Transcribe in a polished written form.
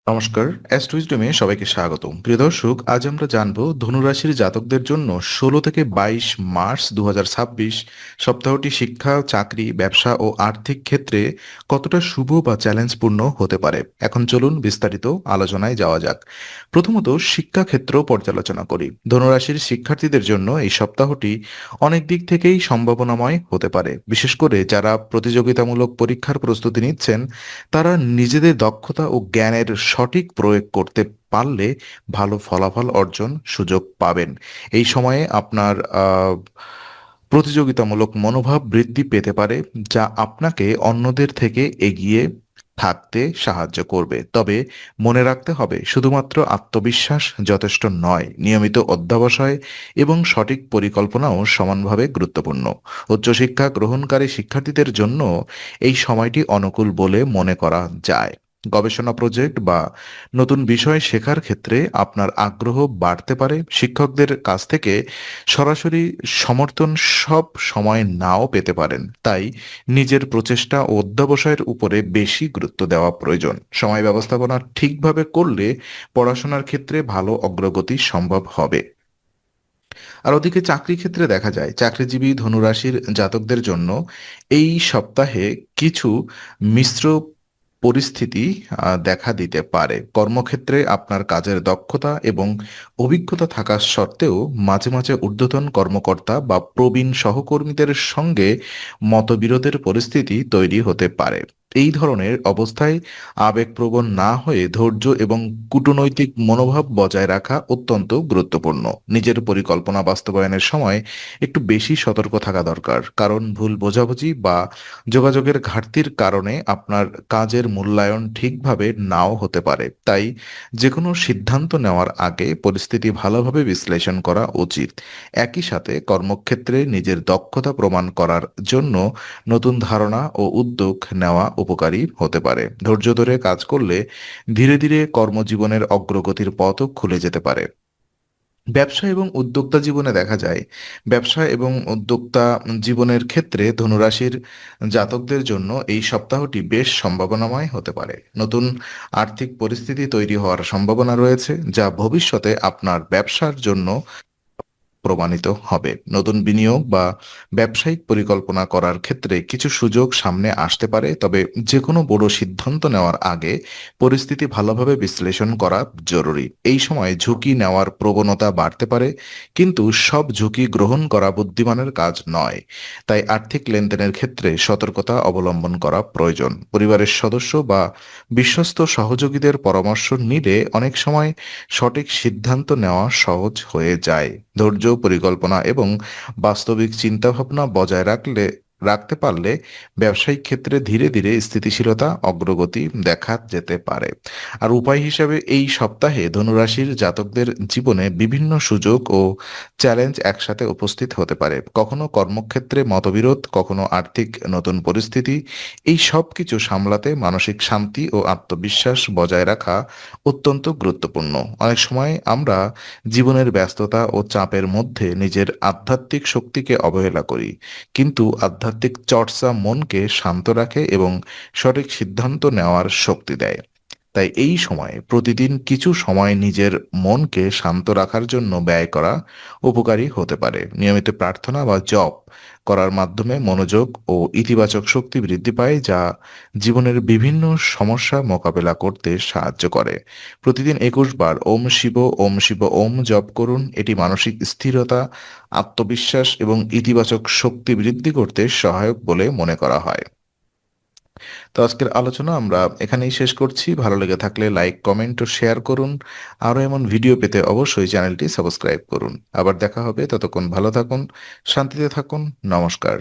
নমস্কার, অ্যাস্ট্রোইজডমে সবাইকে স্বাগতম। প্রিয় দর্শক, আজ আমরা জানব ধনুরাশির জাতকদের জন্য ১৬ থেকে ২২ মার্চ ২০২৬ সপ্তাহটি শিক্ষা, চাকরি, ব্যবসা ও আর্থিক ক্ষেত্রে কতটা শুভ বা চ্যালেঞ্জপূর্ণ হতে পারে। এখন চলুন বিস্তারিত আলোচনায় যাওয়া যাক। প্রথমত শিক্ষাক্ষেত্র পর্যালোচনা করি। ধনুরাশির শিক্ষার্থীদের জন্য এই সপ্তাহটি অনেক দিক থেকেই সম্ভাবনাময় হতে পারে। বিশেষ করে যারা প্রতিযোগিতামূলক পরীক্ষার প্রস্তুতি নিচ্ছেন, তারা নিজেদের দক্ষতা ও জ্ঞানের সঠিক প্রয়োগ করতে পারলে ভালো ফলাফল অর্জন সুযোগ পাবেন। এই সময়ে আপনার প্রতিযোগিতামূলক মনোভাব বৃদ্ধি পেতে পারে, যা আপনাকে অন্যদের থেকে এগিয়ে থাকতে সাহায্য করবে। তবে মনে রাখতে হবে, শুধুমাত্র আত্মবিশ্বাস যথেষ্ট নয়, নিয়মিত অধ্যবসায় এবং সঠিক পরিকল্পনাও সমানভাবে গুরুত্বপূর্ণ। উচ্চশিক্ষা গ্রহণকারী শিক্ষার্থীদের জন্য এই সময়টি অনুকূল বলে মনে করা যায়। গবেষণা প্রজেক্ট বা নতুন বিষয় শেখার ক্ষেত্রে আপনার আগ্রহ বাড়তে পারে। শিক্ষকদের কাছ থেকে সরাসরি সমর্থন সব সময় নাও পেতে পারেন, তাই নিজের প্রচেষ্টা ও অধ্যবসায়ের উপরে বেশি গুরুত্ব দেওয়া প্রয়োজন। সময় ব্যবস্থাপনা ঠিকভাবে করলে পড়াশোনার ক্ষেত্রে ভালো অগ্রগতি সম্ভব হবে। আর ওদিকে চাকরি ক্ষেত্রে দেখা যায়, চাকরিজীবী ধনুরাশির জাতকদের জন্য এই সপ্তাহে কিছু মিশ্র পরিস্থিতি দেখা দিতে পারে। কর্মক্ষেত্রে আপনার কাজের দক্ষতা এবং অভিজ্ঞতা থাকা সত্ত্বেও মাঝে মাঝে ঊর্ধ্বতন কর্মকর্তা বা প্রবীণ সহকর্মীদের সঙ্গে মতবিরোধের পরিস্থিতি তৈরি হতে পারে। এই ধরনের অবস্থায় আবেগপ্রবণ না হয়ে ধৈর্য এবং কূটনৈতিক মনোভাব বজায় রাখা অত্যন্ত গুরুত্বপূর্ণ। নিজের পরিকল্পনা বাস্তবায়নের সময় একটু বেশি সতর্ক থাকা দরকার, কারণ ভুল বোঝাবুঝি বা যোগাযোগের ঘাটতির কারণে আপনার কাজের মূল্যায়ন ঠিকভাবে নাও হতে পারে। তাই যেকোনো সিদ্ধান্ত নেওয়ার আগে পরিস্থিতি ভালোভাবে বিশ্লেষণ করা উচিত। একই সাথে কর্মক্ষেত্রে নিজের দক্ষতা প্রমাণ করার জন্য নতুন ধারণা ও উদ্যোগ নেওয়া উপকারী হতে পারে। ধৈর্য ধরে কাজ করলে ধীরে ধীরে কর্মজীবনের অগ্রগতির পথও খুলে যেতে পারে। ব্যবসা এবং উদ্যোক্তা জীবনে দেখা যায়, ব্যবসা এবং উদ্যোক্তা জীবনের ক্ষেত্রে ধনুরাশির জাতকদের জন্য এই সপ্তাহটি বেশ সম্ভাবনাময় হতে পারে। নতুন আর্থিক পরিস্থিতি তৈরি হওয়ার সম্ভাবনা রয়েছে, যা ভবিষ্যতে আপনার ব্যবসার জন্য প্রমাণিত হবে। নতুন বিনিয়োগ বা ব্যবসায়িক পরিকল্পনা করার ক্ষেত্রে কিছু সুযোগ সামনে আসতে পারে, তবে যে কোনো বড় সিদ্ধান্ত নেওয়ার আগে পরিস্থিতি ভালোভাবে বিশ্লেষণ করা জরুরি। এই সময় ঝুঁকি নেওয়ার প্রবণতা বাড়তে পারে, কিন্তু সব ঝুঁকি গ্রহণ করা বুদ্ধিমানের কাজ নয়। তাই আর্থিক লেনদেনের ক্ষেত্রে সতর্কতা অবলম্বন করা প্রয়োজন। পরিবারের সদস্য বা বিশ্বস্ত সহযোগীদের পরামর্শ নিলে অনেক সময় সঠিক সিদ্ধান্ত নেওয়া সহজ হয়ে যায়। ধৈর্য, পরিকল্পনা এবং বাস্তবিক চিন্তাভাবনা বজায় রাখতে পারলে ব্যবসায়িক ক্ষেত্রে ধীরে ধীরে স্থিতিশীলতা অগ্রগতি দেখা যেতে পারে। আর উপায় হিসাবে এই সপ্তাহে ধনুরাশির জাতকদের জীবনে বিভিন্ন সুযোগ ও চ্যালেঞ্জ একসাথে উপস্থিত হতে পারে। কখনো কর্মক্ষেত্রে মতবিরোধ, কখনো আর্থিক নতুন পরিস্থিতি। এই সব কিছু সামলাতে মানসিক শান্তি ও আত্মবিশ্বাস বজায় রাখা অত্যন্ত গুরুত্বপূর্ণ। অনেক সময় আমরা জীবনের ব্যস্ততা ও চাপের মধ্যে নিজের আধ্যাত্মিক শক্তিকে অবহেলা করি, কিন্তু আধ্যাত্মিক চর্চা মনকে শান্ত রাখে এবং সঠিক সিদ্ধান্ত নেওয়ার শক্তি দেয়। তাই এই সময়ে প্রতিদিন কিছু সময় নিজের মনকে শান্ত রাখার জন্য ব্যয় করা উপকারী হতে পারে। নিয়মিত প্রার্থনা বা জপ করার মাধ্যমে মনোযোগ ও ইতিবাচক শক্তি বৃদ্ধি পায়, যা জীবনের বিভিন্ন সমস্যা মোকাবেলা করতে সাহায্য করে। প্রতিদিন ২১ বার ওম শিব ওম শিব ওম জপ করুন। এটি মানসিক স্থিরতা, আত্মবিশ্বাস এবং ইতিবাচক শক্তি বৃদ্ধি করতে সহায়ক বলে মনে করা হয়। তো আজকের আলোচনা আমরা এখানেই শেষ করছি। ভালো লেগে থাকলে লাইক, কমেন্ট ও শেয়ার করুন। আরও এমন ভিডিও পেতে অবশ্যই চ্যানেলটি সাবস্ক্রাইব করুন। আবার দেখা হবে, ততক্ষণ ভালো থাকুন, শান্তিতে থাকুন। নমস্কার।